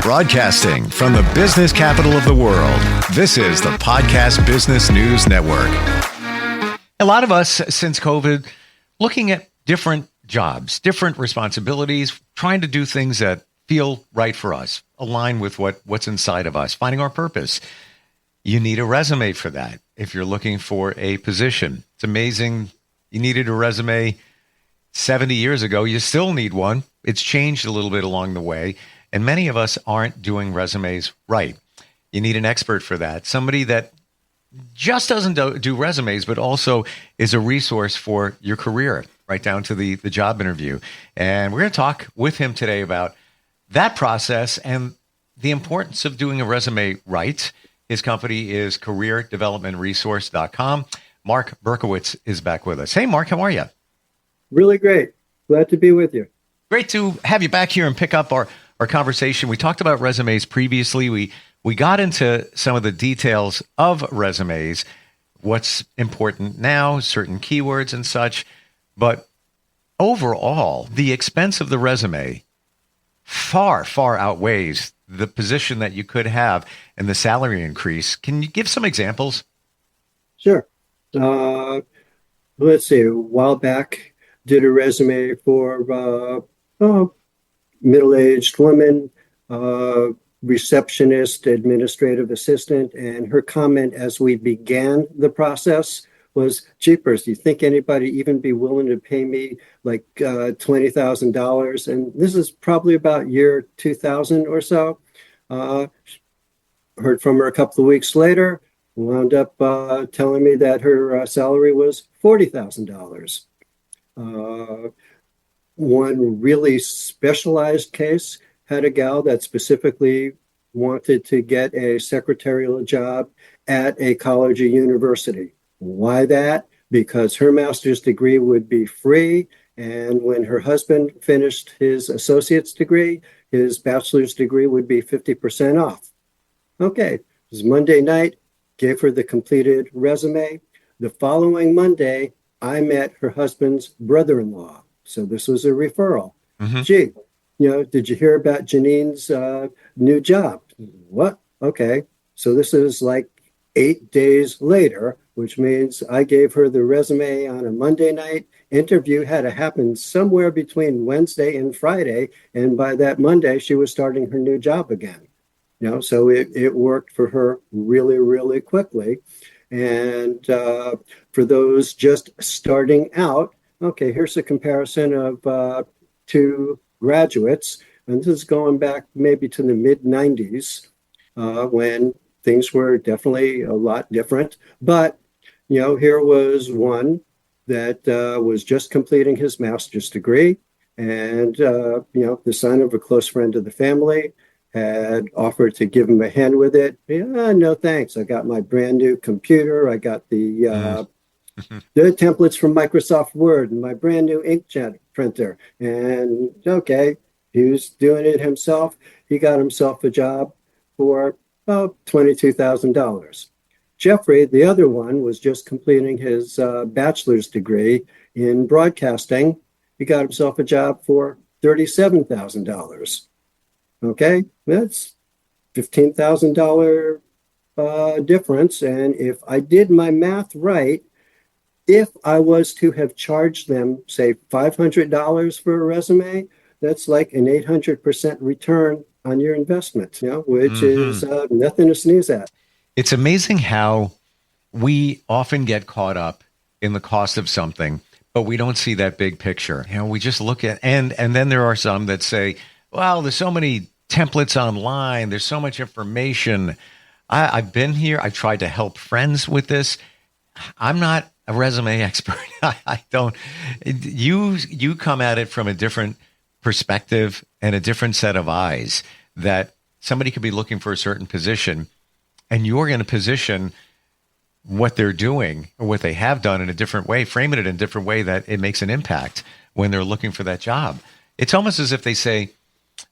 Broadcasting from the business capital of the world, this is the Podcast Business News Network. A lot of us, since COVID, looking at different jobs, different responsibilities, trying to do things that feel right for us, align with what's inside of us, finding our purpose. You need a resume for that if you're looking for a position. It's amazing. You needed a resume 70 years ago. You still need one. It's changed a little bit along the way. And many of us aren't doing resumes right. You need an expert for that. Somebody that just doesn't do resumes, but also is a resource for your career, right down to the job interview. And we're going to talk with him today about that process and the importance of doing a resume right. His company is careerdevelopmentresource.com. Mark Berkowitz is back with us. Hey, Mark, how are you? Really great. Glad to be with you. Great to have you back here and pick up our conversation. We talked about resumes previously. We got into some of the details of resumes, what's important now, certain keywords and such. But overall, the expense of the resume far, far outweighs the position that you could have and the salary increase. Can you give some examples? Sure. Let's see. A while back, did a resume for middle-aged woman, receptionist, administrative assistant, and her comment as we began the process was, "Jeepers, do you think anybody even be willing to pay me like $20,000?" And this is probably about year 2000 or so. Heard from her a couple of weeks later, wound up telling me that her salary was $40,000. One really specialized case had a gal that specifically wanted to get a secretarial job at a college or university. Why that? Because her master's degree would be free, and when her husband finished his associate's degree, his bachelor's degree would be 50% off. Okay, it was Monday night, gave her the completed resume. The following Monday, I met her husband's brother-in-law. So this was a referral. Mm-hmm. Gee, did you hear about Janine's new job? What? Okay. So this is like 8 days later, which means I gave her the resume on a Monday night. Interview had to happen somewhere between Wednesday and Friday. And by that Monday, she was starting her new job again. So it worked for her really, really quickly. And for those just starting out, okay, here's a comparison of two graduates. And this is going back maybe to the mid-90s when things were definitely a lot different. But, here was one that was just completing his master's degree. And, the son of a close friend of the family had offered to give him a hand with it. Yeah, no, thanks. I got my brand new computer. I got the templates from Microsoft Word and my brand new inkjet printer. And okay, he was doing it himself. He got himself a job for about $22,000. Jeffrey, the other one, was just completing his bachelor's degree in broadcasting. He got himself a job for $37,000. Okay, that's $15,000 difference. And if I did my math right, if I was to have charged them, say, $500 for a resume, that's like an 800% return on your investment, which is nothing to sneeze at. It's amazing how we often get caught up in the cost of something, but we don't see that big picture. We just look at, and then there are some that say, well, there's so many templates online. There's so much information. I've been here. I've tried to help friends with this. I'm not a resume expert. I don't. You come at it from a different perspective and a different set of eyes, that somebody could be looking for a certain position, and you're going to position what they're doing or what they have done in a different way, frame it in a different way that it makes an impact when they're looking for that job. It's almost as if they say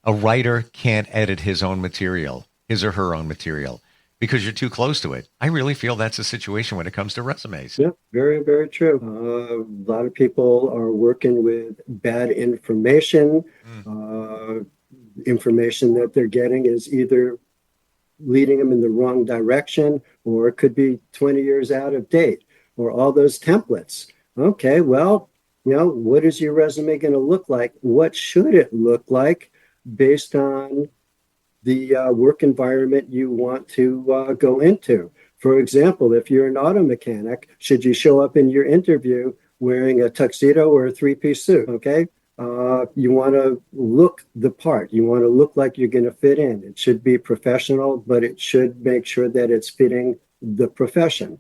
a writer can't edit his own material, his or her own material, because you're too close to it. I really feel that's a situation when it comes to resumes. Yeah, very, very true. A lot of people are working with bad information. information that they're getting is either leading them in the wrong direction, or it could be 20 years out of date, or all those templates. Okay, well, what is your resume going to look like? What should it look like based on the work environment you want to go into? For example, if you're an auto mechanic, should you show up in your interview wearing a tuxedo or a three-piece suit? Okay. You want to look the part. You want to look like you're going to fit in. It should be professional, but it should make sure that it's fitting the profession.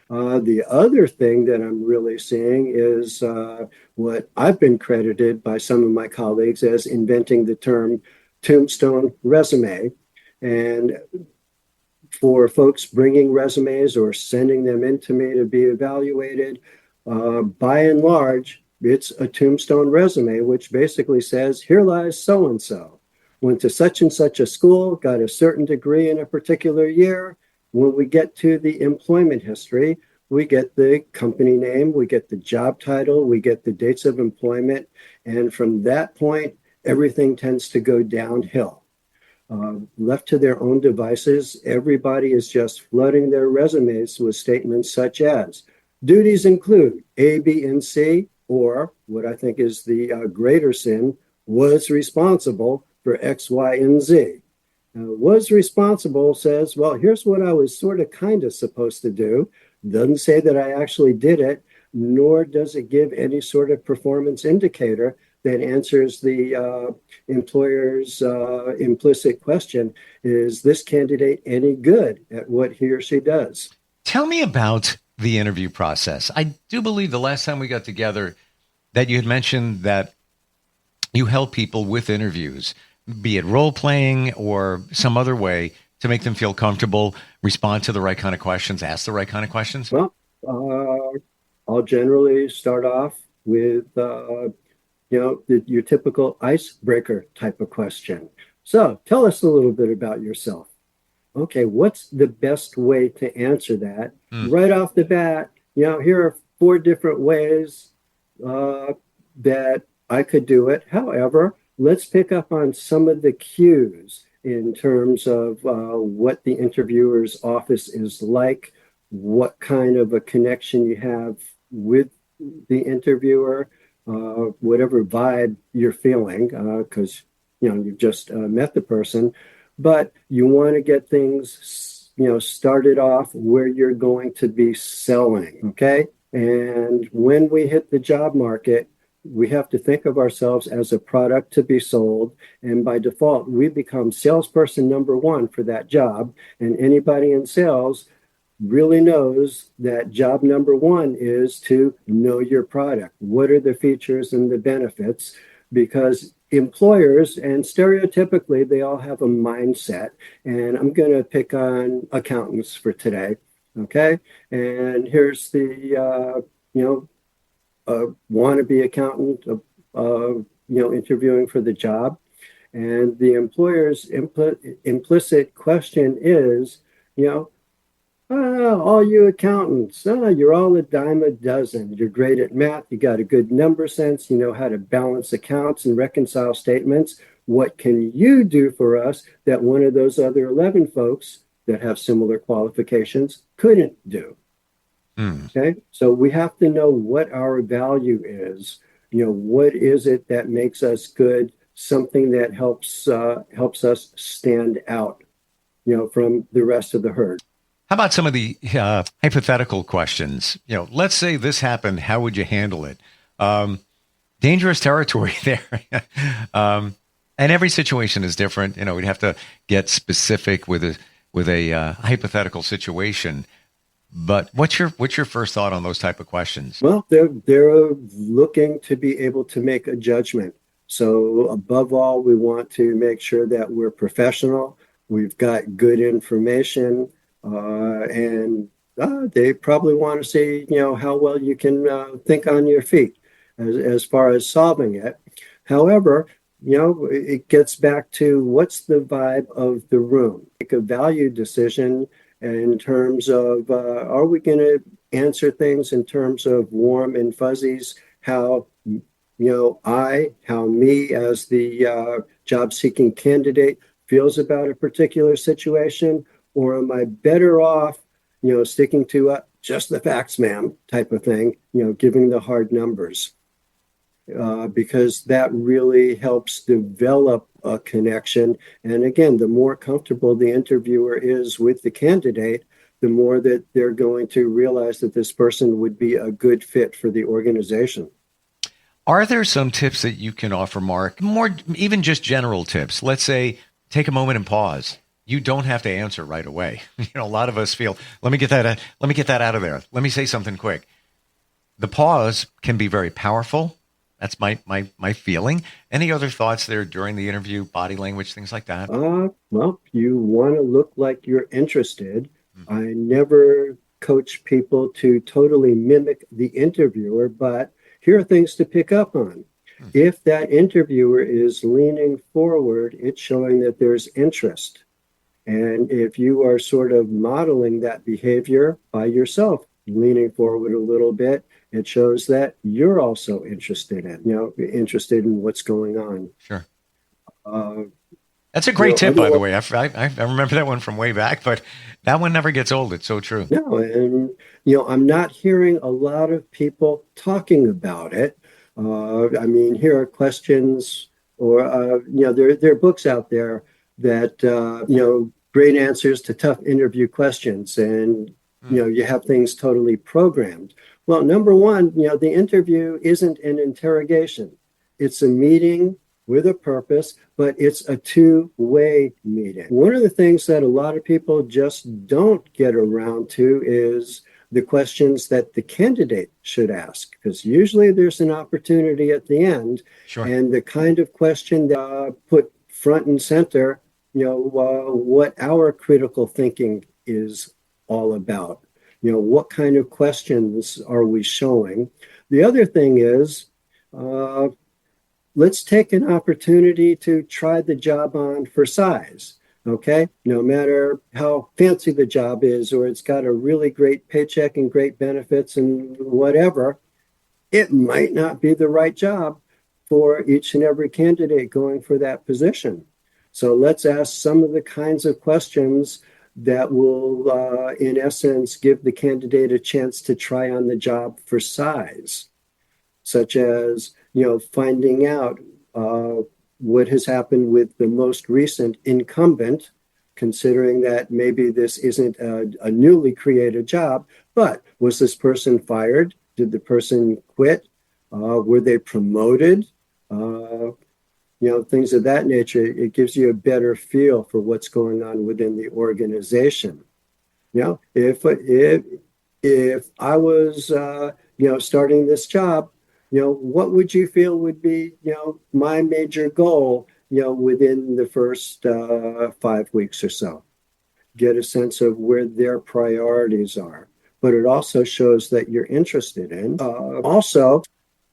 The other thing that I'm really seeing is what I've been credited by some of my colleagues as inventing the term tombstone resume. And for folks bringing resumes or sending them in to me to be evaluated, by and large, it's a tombstone resume, which basically says, here lies so-and-so. Went to such and such a school, got a certain degree in a particular year. When we get to the employment history, we get the company name, we get the job title, we get the dates of employment. And from that point, everything tends to go downhill. Left to their own devices, everybody is just flooding their resumes with statements such as, duties include A, B, and C, or what I think is the greater sin, was responsible for X, Y, and Z. Was responsible says, well, here's what I was sort of kind of supposed to do. Doesn't say that I actually did it, nor does it give any sort of performance indicator that answers the employer's implicit question, is this candidate any good at what he or she does? Tell me about the interview process. I do believe the last time we got together that you had mentioned that you help people with interviews, be it role playing or some other way to make them feel comfortable, respond to the right kind of questions, ask the right kind of questions. Well, I'll generally start off with, your typical icebreaker type of question. So tell us a little bit about yourself. Okay, what's the best way to answer that? Right off the bat, here are 4 different ways that I could do it. However, let's pick up on some of the cues in terms of what the interviewer's office is like, what kind of a connection you have with the interviewer, whatever vibe you're feeling, because you've just met the person. But you want to get things, started off where you're going to be selling, okay? And when we hit the job market, we have to think of ourselves as a product to be sold. And by default, we become salesperson number 1 for that job. And anybody in sales really knows that job number 1 is to know your product. What are the features and the benefits? Because employers, and stereotypically, they all have a mindset. And I'm going to pick on accountants for today. Okay. And here's the, wannabe accountant, interviewing for the job. And the employer's implicit question is, all you accountants, you're all a dime a dozen. You're great at math. You got a good number sense. You know how to balance accounts and reconcile statements. What can you do for us that one of those other 11 folks that have similar qualifications couldn't do? Okay, so we have to know what our value is. What is it that makes us good? Something that helps us stand out, from the rest of the herd. How about some of the hypothetical questions? Let's say this happened. How would you handle it? Dangerous territory there. And every situation is different. We'd have to get specific with a hypothetical situation. But what's your first thought on those type of questions? Well, they're looking to be able to make a judgment. So above all, we want to make sure that we're professional. We've got good information, and they probably want to see, how well you can think on your feet as far as solving it. However, it gets back to what's the vibe of the room. Make a value decision in terms of, are we going to answer things in terms of warm and fuzzies, how how me as the job-seeking candidate feels about a particular situation, or am I better off, sticking to just the facts, ma'am, type of thing, giving the hard numbers, because that really helps develop a connection. And again, the more comfortable the interviewer is with the candidate, the more that they're going to realize that this person would be a good fit for the organization. Are there some tips that you can offer, Mark? More, even just general tips. Let's say, take a moment and pause. You don't have to answer right away. A lot of us feel, let me get that out of there. Let me say something quick. The pause can be very powerful. That's my feeling. Any other thoughts there during the interview, body language, things like that? Well, you want to look like you're interested. I never coach people to totally mimic the interviewer, but here are things to pick up on. If that interviewer is leaning forward, it's showing that there's interest. And if you are sort of modeling that behavior by yourself, leaning forward a little bit, it shows that you're also interested in what's going on. Sure. Uh, That's a great tip, by the way. I remember that one from way back, but that one never gets old. It's so true. No, and I'm not hearing a lot of people talking about it. Here are questions, or there are books out there that great answers to tough interview questions, and you have things totally programmed. Well, number one, the interview isn't an interrogation; it's a meeting with a purpose, but it's a two-way meeting. One of the things that a lot of people just don't get around to is the questions that the candidate should ask, because usually there's an opportunity at the end. Sure. And the kind of question that put front and center, what our critical thinking is all about. What kind of questions are we showing? The other thing is, let's take an opportunity to try the job on for size. Okay, no matter how fancy the job is, or it's got a really great paycheck and great benefits and whatever, it might not be the right job for each and every candidate going for that position. So let's ask some of the kinds of questions that will, in essence, give the candidate a chance to try on the job for size, such as, finding out what has happened with the most recent incumbent, considering that maybe this isn't a newly created job, but was this person fired? Did the person quit? Were they promoted? Things of that nature. It gives you a better feel for what's going on within the organization. If I was, starting this job, what would you feel would be, my major goal, within the first 5 weeks or so? Get a sense of where their priorities are. But it also shows that you're interested in. Also,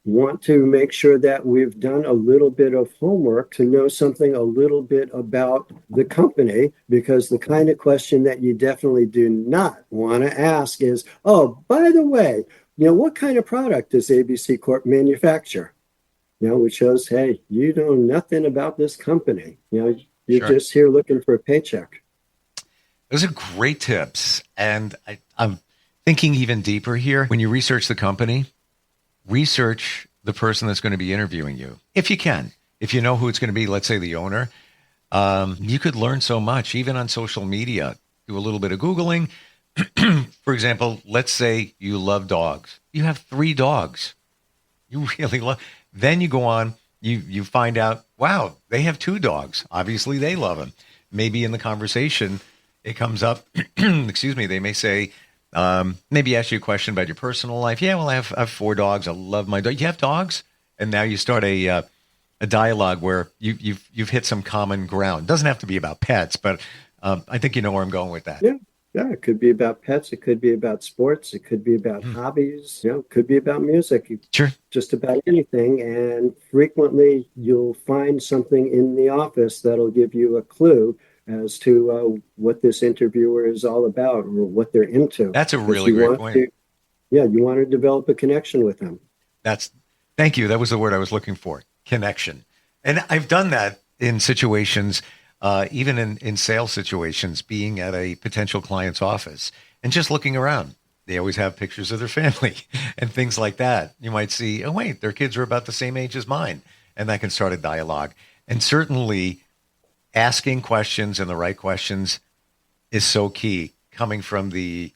want to make sure that we've done a little bit of homework to know something a little bit about the company, because the kind of question that you definitely do not want to ask is, oh, by the way, what kind of product does ABC Corp manufacture? Which shows, hey, you know nothing about this company. You're Sure. just here looking for a paycheck. Those are great tips. And I'm thinking even deeper here. When you research the company, research the person that's going to be interviewing you. If you can, if you know who it's going to be, let's say the owner, you could learn so much, even on social media. Do a little bit of Googling. For example, let's say you love dogs. You have 3 dogs. You really love. Then you go on, you find out, wow, they have 2 dogs. Obviously, they love them. Maybe in the conversation, it comes up, excuse me, they may say, maybe ask you a question about your personal life. Yeah, well, I have 4 dogs. I love my dog. You have dogs? And now you start a dialogue where you've hit some common ground. It doesn't have to be about pets, but I think you know where I'm going with that. Yeah, it could be about pets. It could be about sports. It could be about hobbies. It could be about music. Sure. Just about anything. And frequently you'll find something in the office that'll give you a clue as to what this interviewer is all about or what they're into. That's a really great point. You want to develop a connection with them. That's Thank you. That was the word I was looking for. Connection. And I've done that in situations, even in sales situations, being at a potential client's office and just looking around. They always have pictures of their family and things like that. You might see, oh, wait, their kids are about the same age as mine. And that can start a dialogue. And certainly asking questions and the right questions is so key, coming from the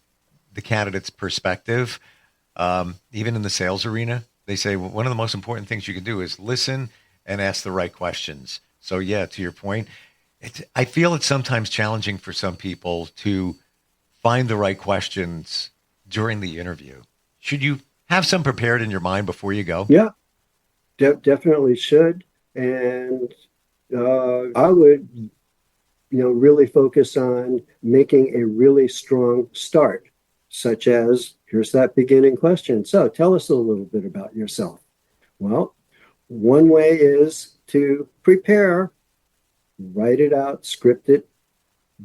candidate's perspective. Even in the sales arena, they say one of the most important things you can do is listen and ask the right questions. So yeah, to your point, I feel it's sometimes challenging for some people to find the right questions during the interview. Should you have some prepared in your mind before you go? Yeah, definitely should. And I would, really focus on making a really strong start, such as, here's that beginning question. So tell us a little bit about yourself. Well, one way is to prepare, write it out, script it,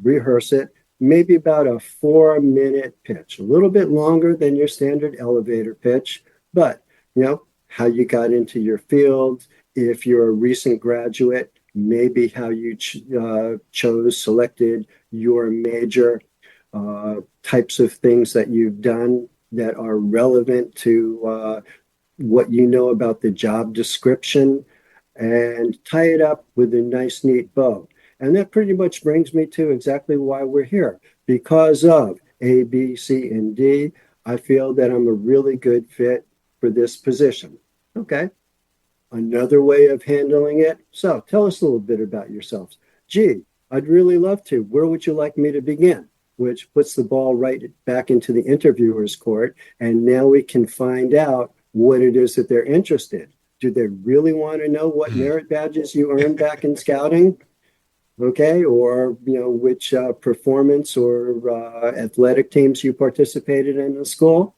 rehearse it, maybe about a 4-minute pitch, a little bit longer than your standard elevator pitch, but how you got into your field. If you're a recent graduate, maybe how you selected your major, types of things that you've done that are relevant to what you know about the job description, and tie it up with a nice, neat bow. And that pretty much brings me to exactly why we're here. Because of A, B, C, and D, I feel that I'm a really good fit for this position. Okay. Another way of handling it. So tell us a little bit about yourselves. Gee, I'd really love to. Where would you like me to begin? Which puts the ball right back into the interviewer's court. And now we can find out what it is that they're interested in. Do they really want to know what merit badges you earned back in scouting? Okay, or which performance or athletic teams you participated in school?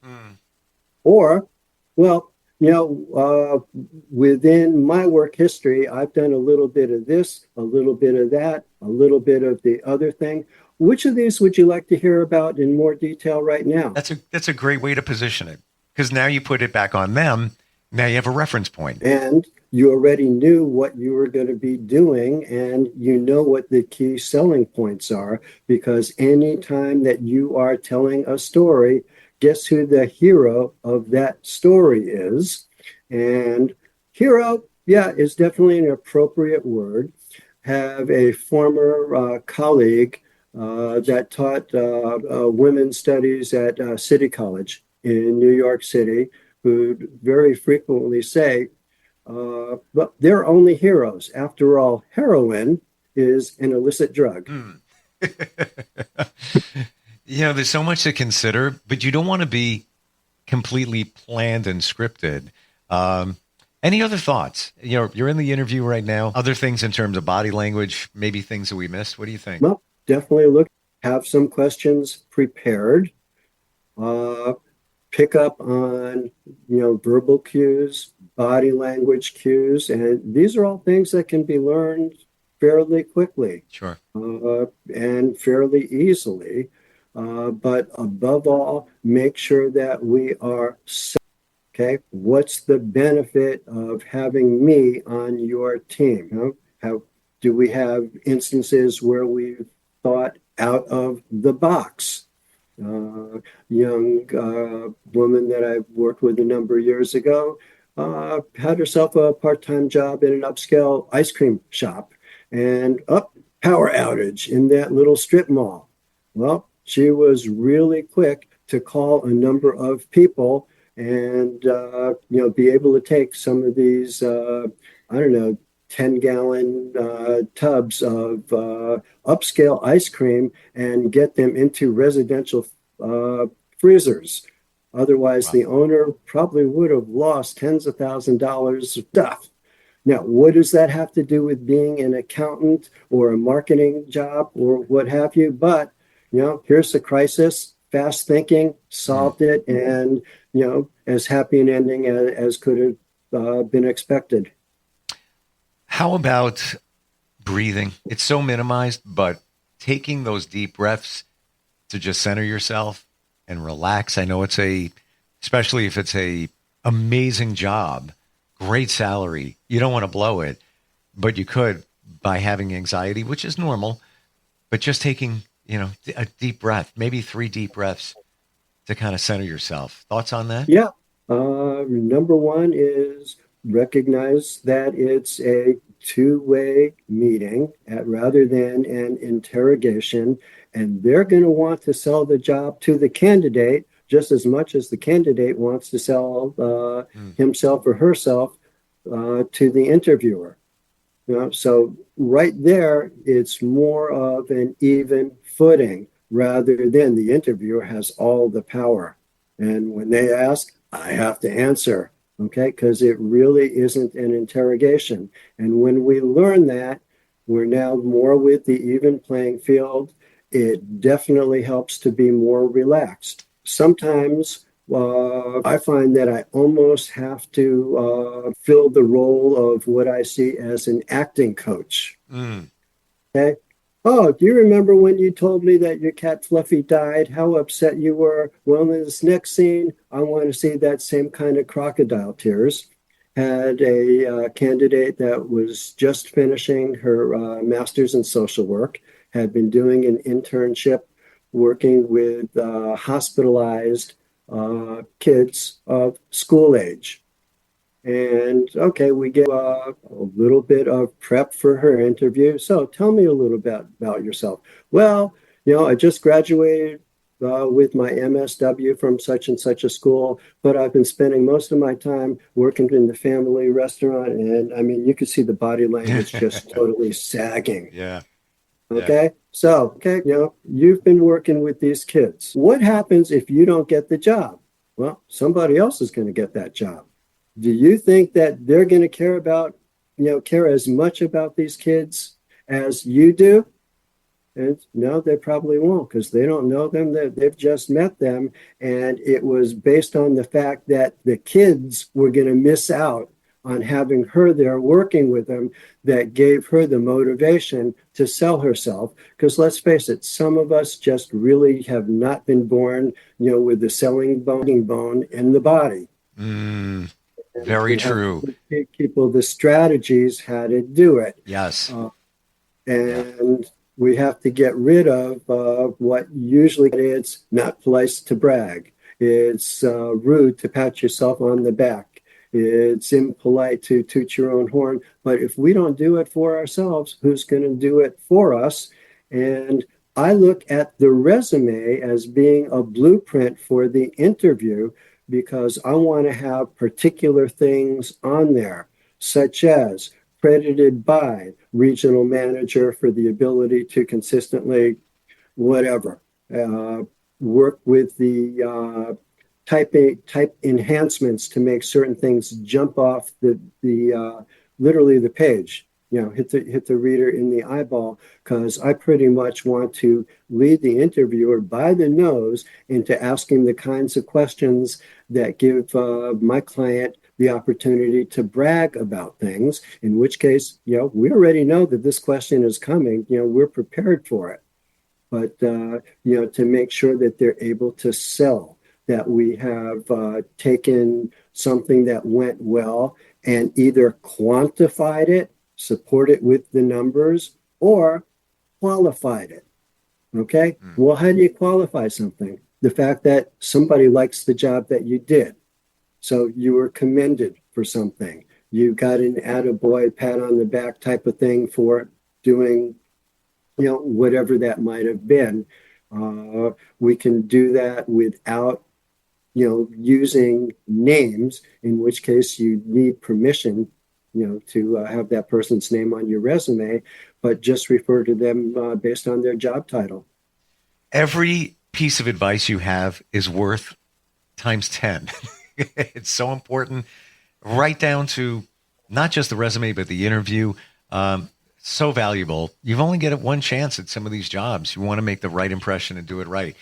Or, well, within my work history, I've done a little bit of this, a little bit of that, a little bit of the other thing. Which of these would you like to hear about in more detail right now? That's a great way to position it, because now you put it back on them. Now you have a reference point. And you already knew what you were going to be doing, and you know what the key selling points are, because anytime that you are telling a story, guess who the hero of that story is? And hero, yeah, is definitely an appropriate word. Have a former colleague that taught women's studies at City College in New York City, who very frequently say, but they're only heroes. After all, heroin is an illicit drug. There's so much to consider, but you don't want to be completely planned and scripted. Any other thoughts? You're in the interview right now. Other things in terms of body language, maybe things that we missed. What do you think? Well, definitely have some questions prepared. Pick up on, verbal cues, body language cues, and these are all things that can be learned fairly quickly. Sure. And fairly easily. But above all, make sure that we are set. Okay, what's the benefit of having me on your team? How do we have instances where we've thought out of the box? Young woman that I worked with a number of years ago had herself a part-time job in an upscale ice cream shop, and power outage in that little strip mall. Well, she was really quick to call a number of people and be able to take some of these 10-gallon tubs of upscale ice cream and get them into residential freezers. Otherwise, wow, the owner probably would have lost tens of thousands of dollars of stuff. Now, what does that have to do with being an accountant or a marketing job or what have you? But, here's the crisis, fast thinking, solved it, and, as happy an ending as could have been expected. How about breathing? It's so minimized, but taking those deep breaths to just center yourself and relax. I know especially if it's a amazing job, great salary. You don't want to blow it, but you could by having anxiety, which is normal, but just taking, a deep breath, maybe 3 deep breaths to kind of center yourself. Thoughts on that? Yeah. Number one is recognize that it's a two-way meeting rather than an interrogation, and they're going to want to sell the job to the candidate just as much as the candidate wants to sell himself or herself to the interviewer. So right there, it's more of an even footing rather than the interviewer has all the power. And when they ask, I have to answer, okay, because it really isn't an interrogation. And when we learn that, we're now more with the even playing field. It definitely helps to be more relaxed. Sometimes I find that I almost have to fill the role of what I see as an acting coach. Okay. Oh, do you remember when you told me that your cat Fluffy died? How upset you were? Well, in this next scene, I want to see that same kind of crocodile tears. Had a candidate that was just finishing her master's in social work, had been doing an internship working with hospitalized kids of school age. And okay, we get a little bit of prep for her interview. So tell me a little bit about yourself. Well, I just graduated with my MSW from such and such a school, but I've been spending most of my time working in the family restaurant. And I mean, you could see the body language just totally sagging. Yeah. Okay. So, you've been working with these kids. What happens if you don't get the job? Well, somebody else is going to get that job. Do you think that they're going to care as much about these kids as you do? And no, they probably won't because they don't know them. They've just met them. And it was based on the fact that the kids were going to miss out on having her there working with them that gave her the motivation to sell herself. Because let's face it, some of us just really have not been born, with the selling bone in the body. Very true. People the strategies how to do it. Yes. And we have to get rid of what usually it's not polite to brag. It's rude to pat yourself on the back. It's impolite to toot your own horn. But if we don't do it for ourselves, who's going to do it for us? And I look at the resume as being a blueprint for the interview because I want to have particular things on there, such as credited by regional manager for the ability to consistently, whatever, work with the type enhancements to make certain things jump off the literally the page. Hit the reader in the eyeball, because I pretty much want to lead the interviewer by the nose into asking the kinds of questions that give my client the opportunity to brag about things, in which case, we already know that this question is coming, we're prepared for it. But, to make sure that they're able to sell, that we have taken something that went well and either quantified it, support it with the numbers, or qualified it. Okay. Well, how do you qualify something? The fact that somebody likes the job that you did. So you were commended for something. You got an attaboy, pat on the back type of thing for doing, whatever that might have been. We can do that without, using names, in which case you need permission to have that person's name on your resume, but just refer to them based on their job title. Every piece of advice you have is worth times 10. It's so important, right down to not just the resume, but the interview. So valuable. You've only get one chance at some of these jobs. You want to make the right impression and do it right.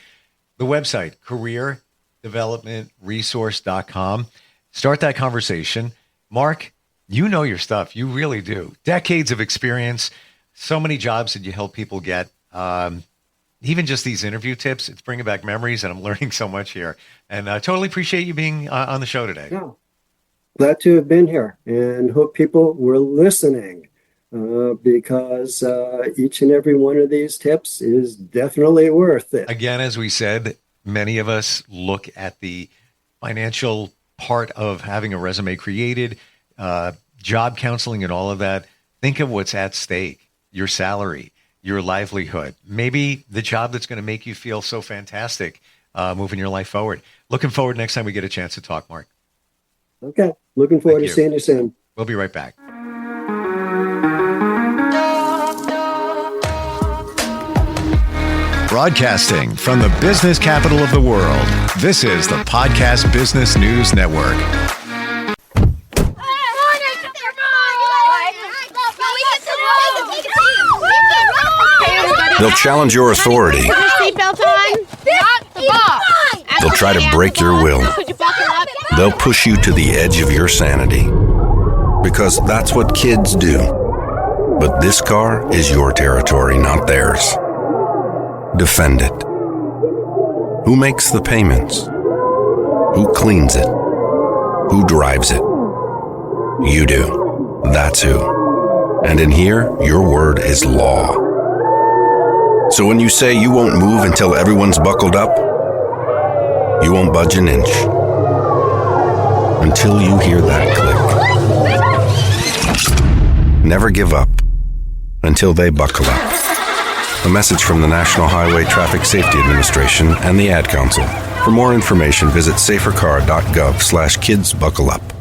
The website, careerdevelopmentresource.com. Start that conversation. Mark, you know your stuff. You really do. Decades of experience, so many jobs that you help people get. Even just these interview tips, it's bringing back memories, and I'm learning so much here. And I totally appreciate you being on the show today. No, glad to have been here and hope people were listening because each and every one of these tips is definitely worth it. Again, as we said, many of us look at the financial part of having a resume created, job counseling and all of that. Think of what's at stake, your salary, your livelihood, maybe the job that's going to make you feel so fantastic moving your life forward. Looking forward next time we get a chance to talk, Mark. Okay. Looking forward to seeing you soon. We'll be right back. Broadcasting from the business capital of the world, this is the Podcast Business News Network. They'll challenge your authority. Seatbelt on. They'll try to break your will. They'll push you to the edge of your sanity. Because that's what kids do. But this car is your territory, not theirs. Defend it. Who makes the payments? Who cleans it? Who drives it? You do. That's who. And in here, your word is law. So when you say you won't move until everyone's buckled up, you won't budge an inch. Until you hear that click. Never give up until they buckle up. A message from the National Highway Traffic Safety Administration and the Ad Council. For more information, visit safercar.gov/kidsbuckleup.